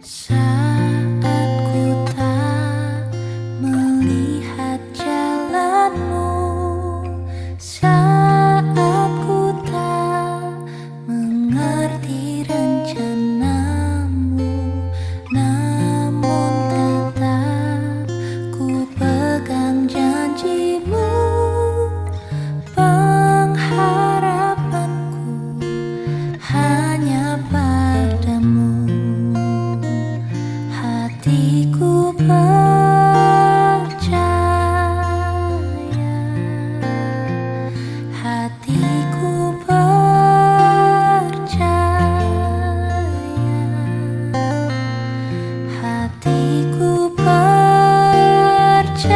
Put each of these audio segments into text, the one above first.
Saat ku tak melihat jalanmu, saat ku tak mengerti rencanamu, namun tetap ku pegang janjimu. Pengharapanku hanya padamu. Hatiku percaya, hatiku percaya, hatiku percaya,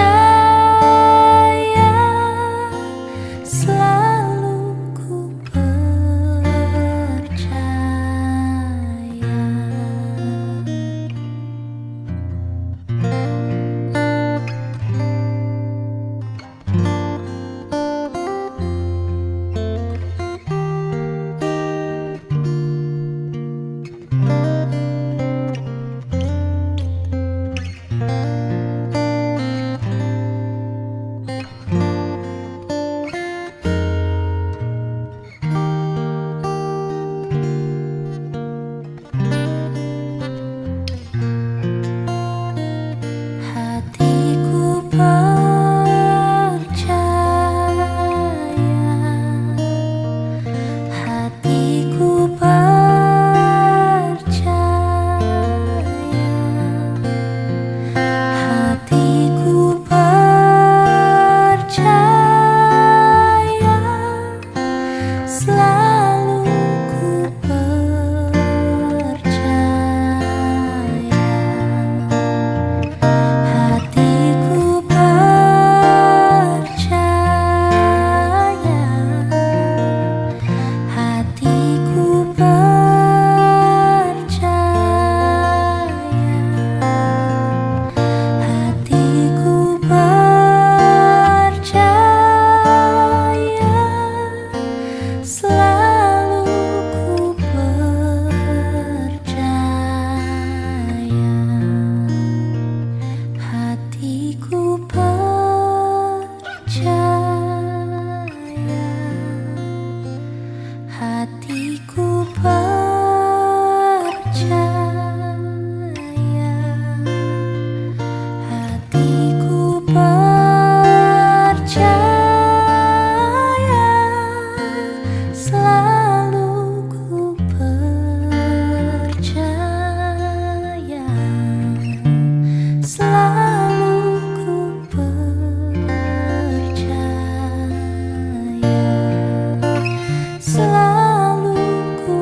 selalu ku percaya. Hatiku percaya, hatiku percaya, hatiku percaya, selalu ku percaya. Hatiku percaya, hatiku percaya, hatiku percaya, selalu ku percaya. Hatiku percaya, hatiku percaya, hatiku percaya, selalu ku percaya, selalu ku percaya, selalu ku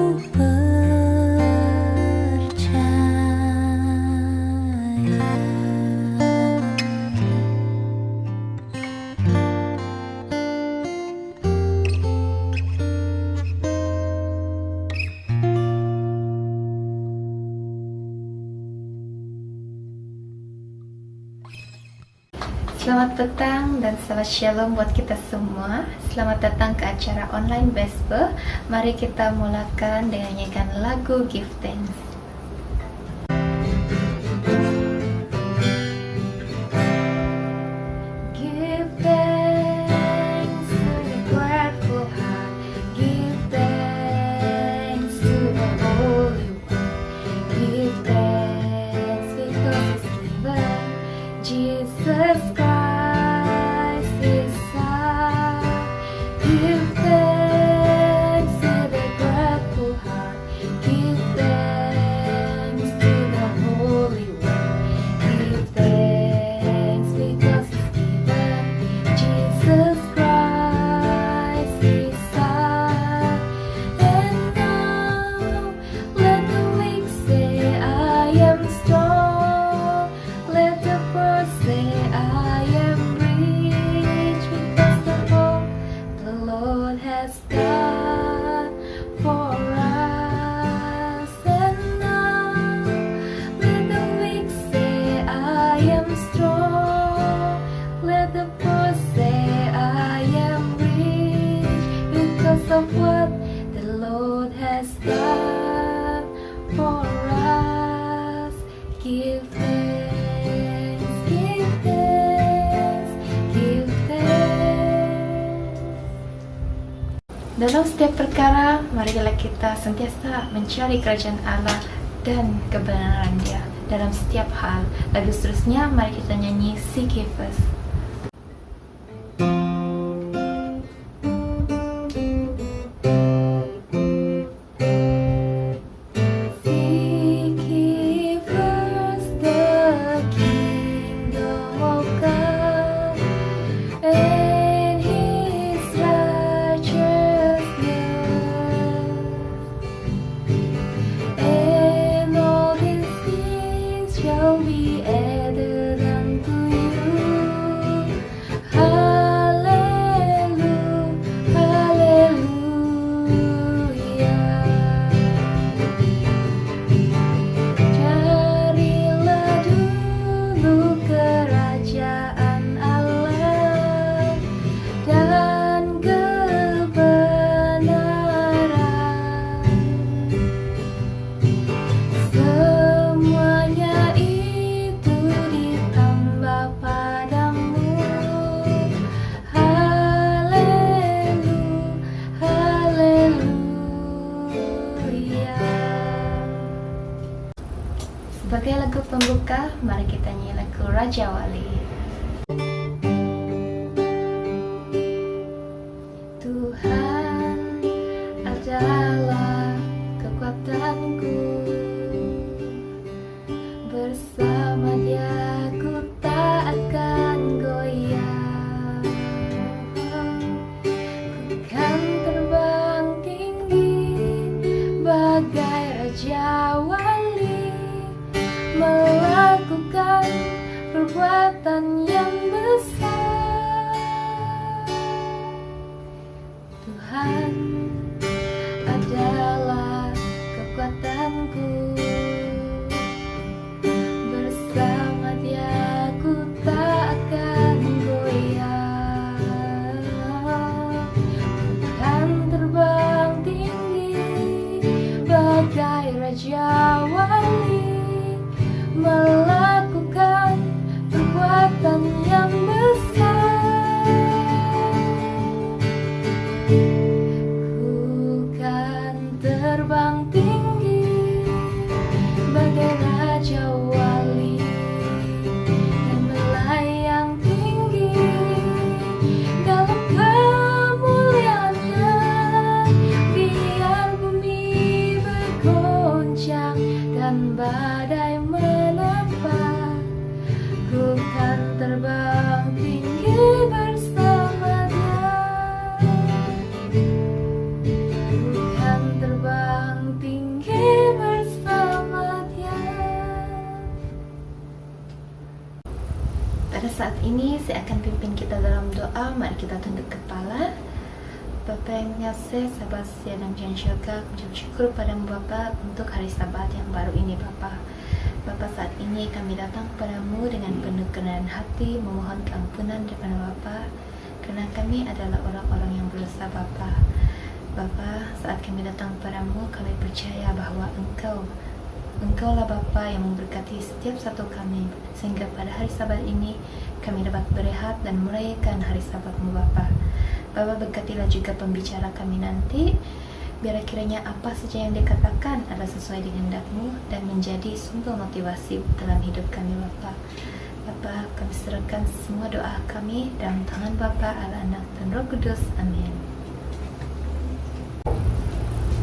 Selamat petang dan selamat shalom buat kita semua. Selamat datang ke acara online Vesper. Mari kita mulakan dengan nyanyikan lagu Give Thanks. Give thanks to the grateful heart. Give thanks to the Holy One. Give thanks because He's given Jesus Christ His Son. Give thanks to the grateful heart. Give thanks to the Holy One. Give thanks because He's given Jesus Christ His Son. And now let the weak say, I am strong. Let the poor say, I am rich, because of all the Lord has done for us. And now let the weak say, I am strong. Let the poor say, I am rich, because of what the Lord has done for us. Dalam setiap perkara, marilah kita sentiasa mencari kerajaan Allah dan kebenaran Dia dalam setiap hal. Lagu seterusnya, mari kita nyanyi Seek Ye First. Sebagai lagu pembuka, mari kita nyanyi lagu Raja Wali. Tuhan adalah kekuatanku, bersama Dia ku tak akan goyah. Ku kan terbang tinggi bagai Raja Wali, melakukan perbuatan yang besar. Tuhan adalah kekuatanku, bersama Dia ku tak akan goyah. Tuhan terbang tinggi bagai Raja Wali, melakukan perbuatan yang besar. Ku kan terbang tinggi bagai Raja Wali dan melayang tinggi dalam kemuliaan-Nya. Biar bumi bergoncang dan badai menapa, ku kan terbang tinggi bersama Dia. Ku kan terbang tinggi bersama Dia. Pada saat ini saya akan pimpin kita dalam doa. Mari kita tunduk kepala. Bapa yang kasih, sahabat setia dan pujian syurga, mengucap syukur padamu Bapa untuk hari Sabat yang baru ini Bapa. Bapa, saat ini kami datang kepadamu dengan penuh kerendahan hati, memohon keampunan daripada Bapa, karena kami adalah orang-orang yang berdosa Bapa. Bapa, saat kami datang kepadamu, kami percaya bahwa Engkaulah Bapa yang memberkati setiap satu kami, sehingga pada hari Sabat ini kami dapat berehat dan merayakan hari Sabatmu Bapa. Bapa, berkatilah juga pembicara kami nanti, biar kiranya apa saja yang dikatakan adalah sesuai dengan kehendak-Mu dan menjadi sumber motivasi dalam hidup kami Bapa. Bapa, kami serahkan semua doa kami dalam tangan Bapa, Allah, Anak, dan Roh Kudus. Amin.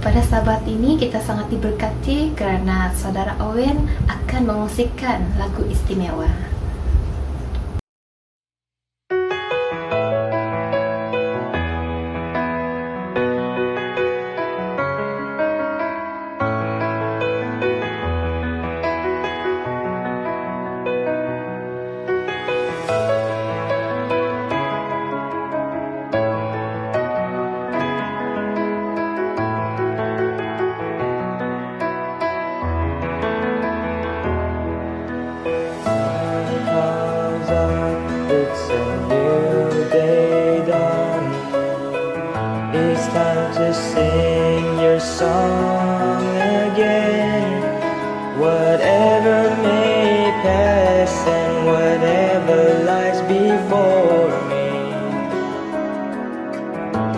Pada Sabat ini kita sangat diberkati karena Saudara Owen akan mengungsikan lagu istimewa. Sing your song again. Whatever may pass and whatever lies before me,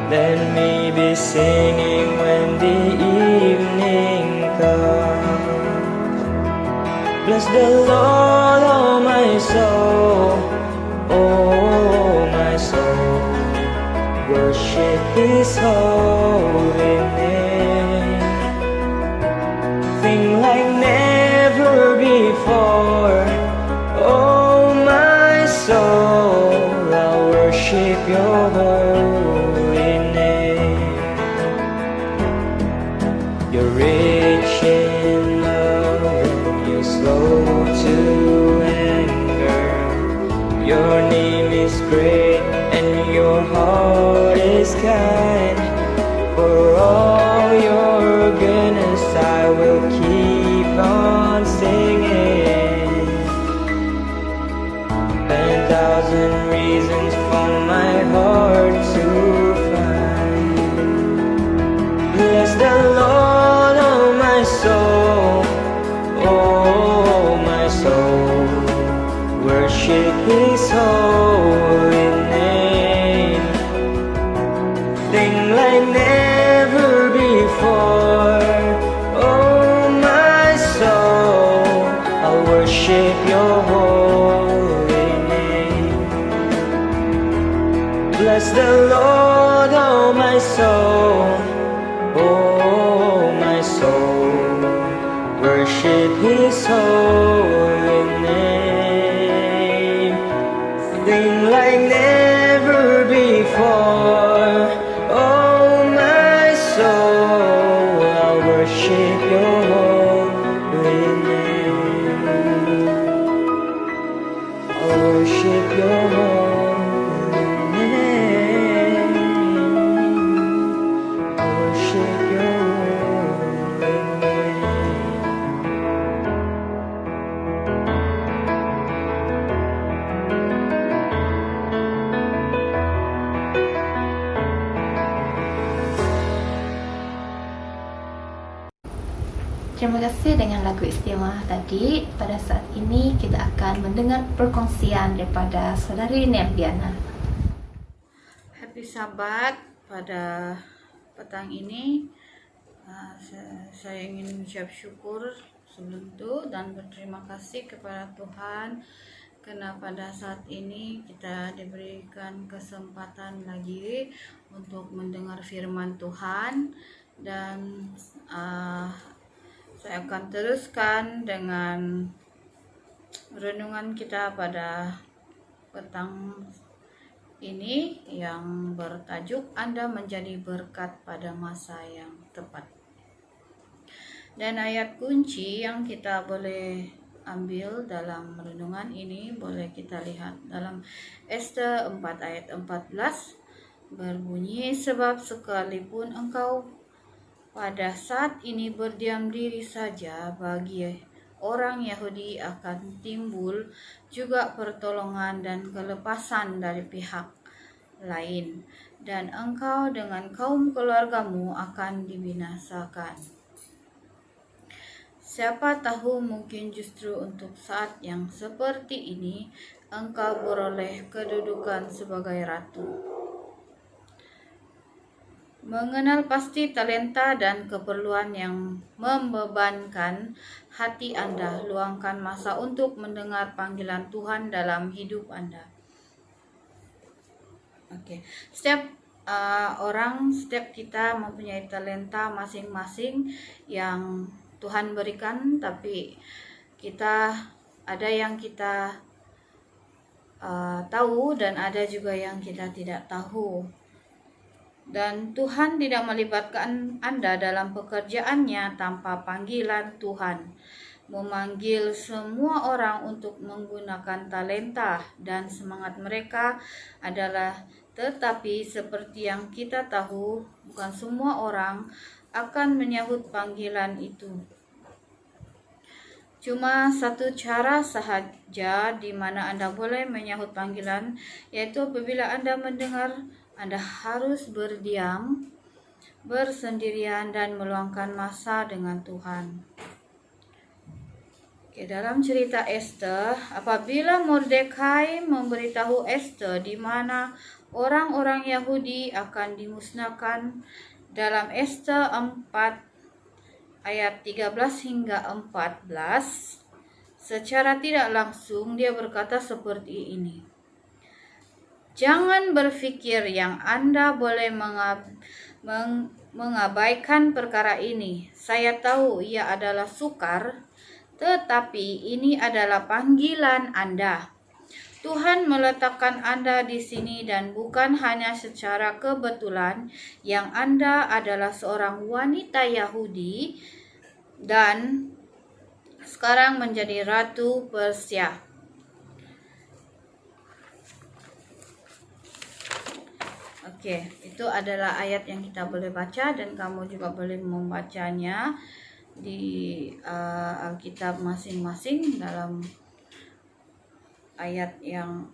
let me be the Lord, oh my soul, oh my soul. Worship His holy name. Sing like never before, oh my soul. I'll worship Your holy name. You're rich in love and You're slow to anger. Your name is great and Your heart is kind. For all Your goodness I will keep on singing. 10,000 reasons for my heart to find. Bless the Lord, oh my soul, oh my soul. Worship His holy name. Sing like never before, oh my soul. I'll worship Your holy name. Bless the Lord, oh my soul, oh my soul. Worship His holy name. Sing like never before, oh my soul. I'll worship Your holy name. I'll worship Your holy name. I'll worship Your holy name. Terima kasih dengan lagu istimewa tadi. Pada saat ini kita akan mendengar perkongsian daripada saudari Nerdiana. Happy Sabat pada petang ini. Saya ingin mengucap syukur sebelum itu dan berterima kasih kepada Tuhan karena pada saat ini kita diberikan kesempatan lagi untuk mendengar firman Tuhan. Dan saya akan teruskan dengan renungan kita pada petang ini yang bertajuk Anda menjadi berkat pada masa yang tepat. Dan ayat kunci yang kita boleh ambil dalam renungan ini boleh kita lihat dalam Esta 4 ayat 14 berbunyi, sebab sekalipun engkau pada saat ini berdiam diri saja, bagi orang Yahudi akan timbul juga pertolongan dan kelepasan dari pihak lain, dan engkau dengan kaum keluargamu akan dibinasakan. Siapa tahu mungkin justru untuk saat yang seperti ini engkau beroleh kedudukan sebagai ratu. Mengenal pasti talenta dan keperluan yang membebankan hati Anda. Luangkan masa untuk mendengar panggilan Tuhan dalam hidup Anda. Setiap setiap kita mempunyai talenta masing-masing yang Tuhan berikan, tapi kita ada yang kita tahu dan ada juga yang kita tidak tahu. Dan Tuhan tidak melibatkan Anda dalam pekerjaannya tanpa panggilan Tuhan. Memanggil semua orang untuk menggunakan talenta dan semangat mereka adalah, tetapi seperti yang kita tahu, bukan semua orang akan menyahut panggilan itu. Cuma satu cara sahaja di mana Anda boleh menyahut panggilan, yaitu apabila Anda mendengar. Anda harus berdiam, bersendirian, dan meluangkan masa dengan Tuhan. Dalam cerita Esta, apabila Mordekai memberitahu Esta di mana orang-orang Yahudi akan dimusnahkan, dalam Esta 4 ayat 13 hingga 14, Secara tidak langsung dia berkata seperti ini. Jangan berpikir yang Anda boleh mengabaikan perkara ini. Saya tahu ia adalah sukar, tetapi ini adalah panggilan Anda. Tuhan meletakkan Anda di sini dan bukan hanya secara kebetulan yang Anda adalah seorang wanita Yahudi dan sekarang menjadi Ratu Persia. Oke, itu adalah ayat yang kita boleh baca dan kamu juga boleh membacanya di Alkitab masing-masing dalam ayat yang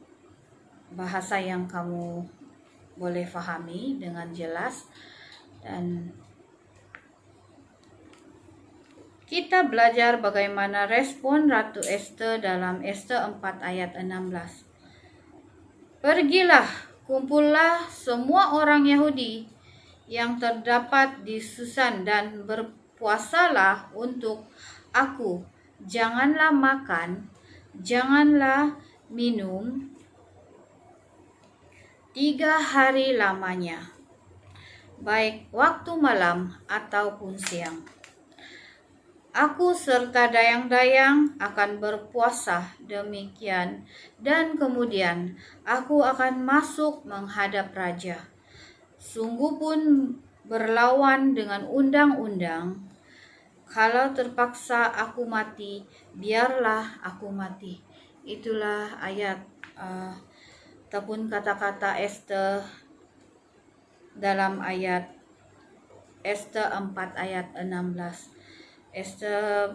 bahasa yang kamu boleh fahami dengan jelas. Dan kita belajar bagaimana respon Ratu Ester dalam Ester 4 ayat 16. Pergilah, kumpullah semua orang Yahudi yang terdapat di Susan dan berpuasalah untuk aku. Janganlah makan, janganlah minum 3 hari lamanya, baik waktu malam ataupun siang. Aku serta dayang-dayang akan berpuasa demikian, dan kemudian aku akan masuk menghadap raja. Sungguh pun berlawan dengan undang-undang. Kalau terpaksa aku mati, biarlah aku mati. Itulah ayat ataupun kata-kata Ester dalam ayat Ester 4 ayat 16. Ester,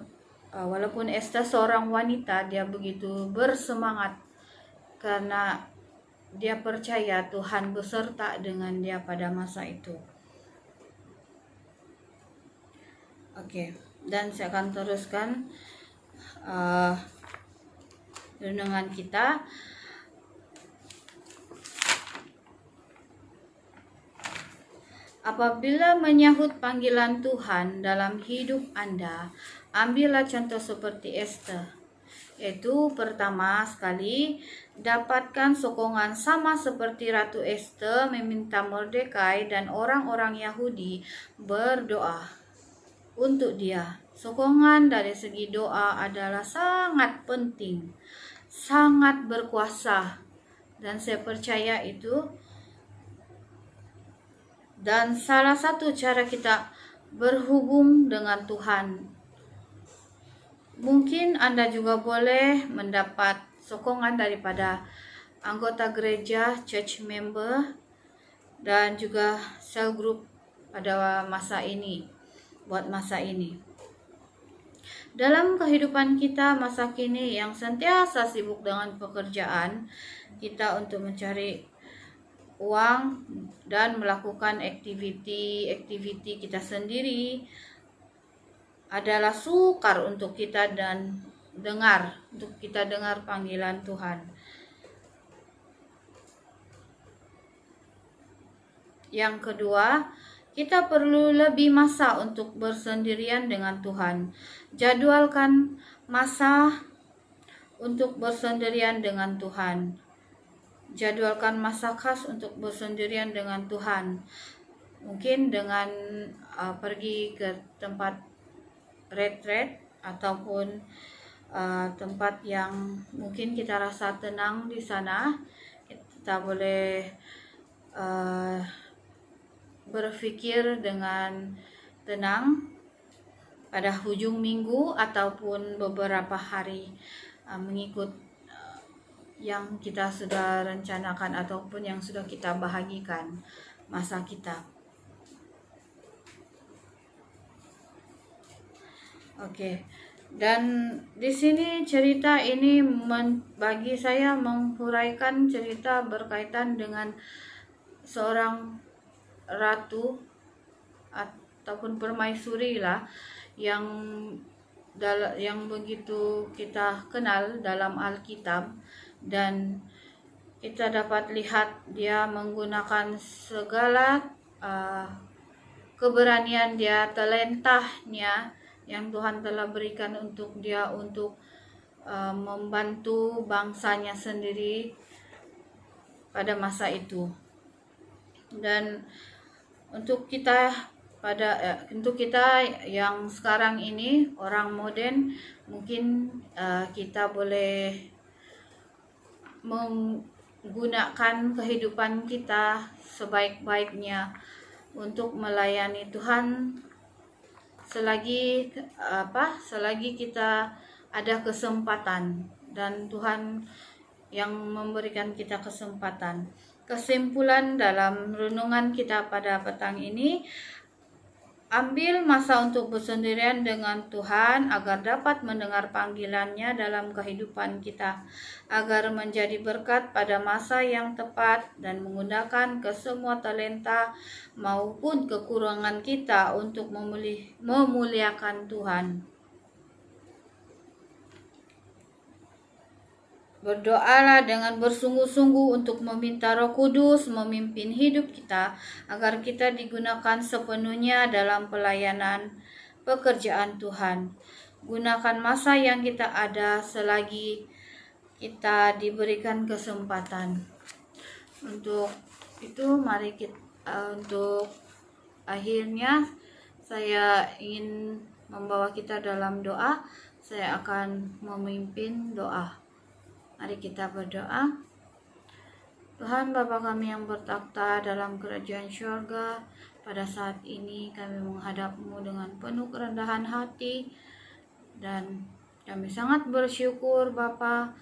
walaupun Ester seorang wanita, dia begitu bersemangat karena dia percaya Tuhan beserta dengan dia pada masa itu. Oke, dan saya akan teruskan renungan kita. Apabila menyahut panggilan Tuhan dalam hidup Anda, ambillah contoh seperti Ester. Yaitu pertama sekali, dapatkan sokongan sama seperti Ratu Ester meminta Mordekai dan orang-orang Yahudi berdoa untuk dia. Sokongan dari segi doa adalah sangat penting, sangat berkuasa, dan saya percaya itu. Dan salah satu cara kita berhubung dengan Tuhan. Mungkin Anda juga boleh mendapat sokongan daripada anggota gereja, church member, dan juga cell group pada masa ini, buat masa ini. Dalam kehidupan kita masa kini yang sentiasa sibuk dengan pekerjaan, kita untuk mencari uang dan melakukan aktiviti kita sendiri adalah sukar untuk kita dengar panggilan Tuhan. Yang kedua, kita perlu lebih masa untuk bersendirian dengan Tuhan. Jadwalkan masa untuk bersendirian dengan Tuhan. Jadwalkan masa khas untuk bersendirian dengan Tuhan. Mungkin dengan pergi ke tempat retreat ataupun tempat yang mungkin kita rasa tenang di sana. Kita boleh berpikir dengan tenang pada hujung minggu ataupun beberapa hari mengikut yang kita sudah rencanakan ataupun yang sudah kita bahagikan masa kita. Oke. Dan di sini cerita ini bagi saya menghuraikan cerita berkaitan dengan seorang ratu ataupun permaisuri lah yang begitu kita kenal dalam Alkitab. Dan kita dapat lihat dia menggunakan segala keberanian dia, talentanya yang Tuhan telah berikan untuk dia untuk membantu bangsanya sendiri pada masa itu. Dan untuk kita yang sekarang ini orang modern, mungkin kita boleh menggunakan kehidupan kita sebaik-baiknya untuk melayani Tuhan selagi kita ada kesempatan, dan Tuhan yang memberikan kita kesempatan. Kesimpulan dalam renungan kita pada petang ini, ambil masa untuk bersendirian dengan Tuhan agar dapat mendengar panggilannya dalam kehidupan kita, agar menjadi berkat pada masa yang tepat dan menggunakan kesemua talenta maupun kekurangan kita untuk memuliakan Tuhan. Berdoalah dengan bersungguh-sungguh untuk meminta Roh Kudus memimpin hidup kita, agar kita digunakan sepenuhnya dalam pelayanan pekerjaan Tuhan. Gunakan masa yang kita ada selagi kita diberikan kesempatan. Untuk itu, mari kita untuk akhirnya saya ingin membawa kita dalam doa. Saya akan memimpin doa. Mari kita berdoa. Tuhan Bapa kami yang bertakhta dalam kerajaan syurga, pada saat ini kami menghadap-Mu dengan penuh kerendahan hati, dan kami sangat bersyukur Bapa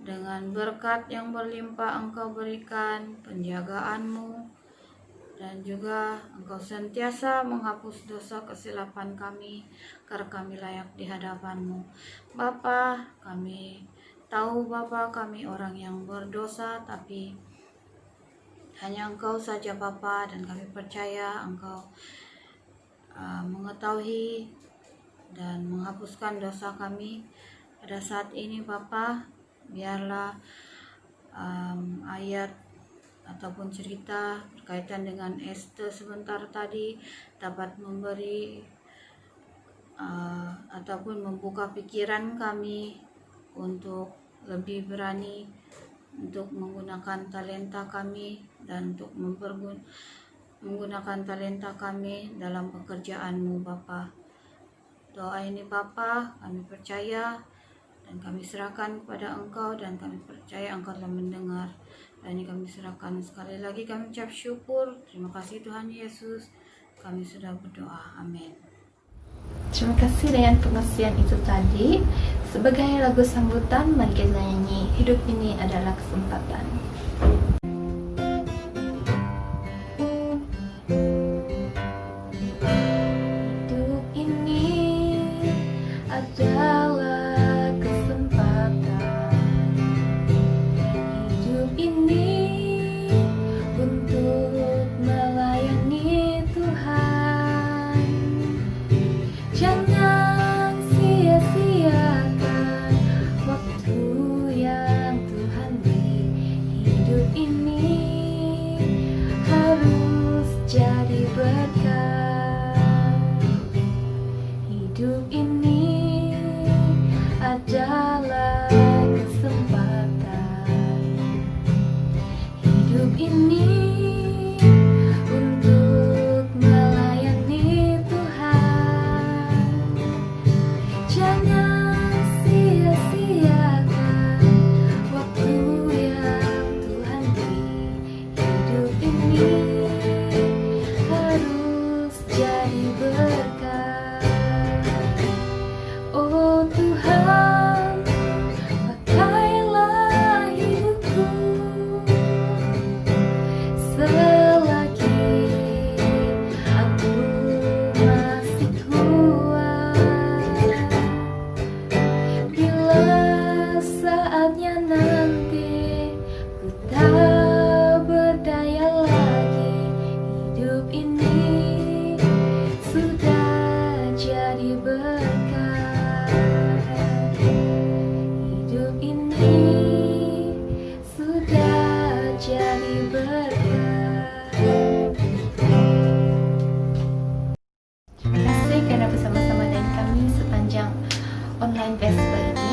dengan berkat yang berlimpah Engkau berikan, penjagaan-Mu, dan juga Engkau sentiasa menghapus dosa kesilapan kami, karena kami layak di hadapan-Mu. Bapa, kami tahu Bapa, kami orang yang berdosa, tapi hanya Engkau saja Bapa, dan kami percaya Engkau mengetahui dan menghapuskan dosa kami. Pada saat ini Bapa, biarlah ayat ataupun cerita berkaitan dengan Esther sebentar tadi dapat memberi ataupun membuka pikiran kami untuk lebih berani untuk menggunakan talenta kami, dan untuk menggunakan talenta kami dalam pekerjaan-Mu Bapa. Doa ini Bapa kami percaya dan kami serahkan kepada Engkau, dan kami percaya Engkau telah mendengar. Dan ini kami serahkan sekali lagi, kami ucap syukur. Terima kasih Tuhan Yesus, kami sudah berdoa. Amin. Terima kasih dengan pengasihan itu tadi. Sebagai lagu sambutan, mari kita nyanyi Hidup Ini Adalah Kesempatan. Hidup ini adalah kesempatan. Hidup ini untuk melayani Tuhan. Jangan sia-siakan waktu yang Tuhan beri. Hidup ini harus jadi berkat. Hidup ini adalah kesempatan. Hidup ini untuk melayani Tuhan. Jangan sia-siakan waktu yang Tuhan beri. Hidup ini harus jadi berkat. Oh Tuhan, pakailah hidupku selagi aku masih kuat. Bila saatnya nanti ku tak berdaya lagi, hidup ini sudah jadi berkat. Hidup ini sudah jadi berkat. Terima kasih karena bersama-sama dengan kami sepanjang online festival ini.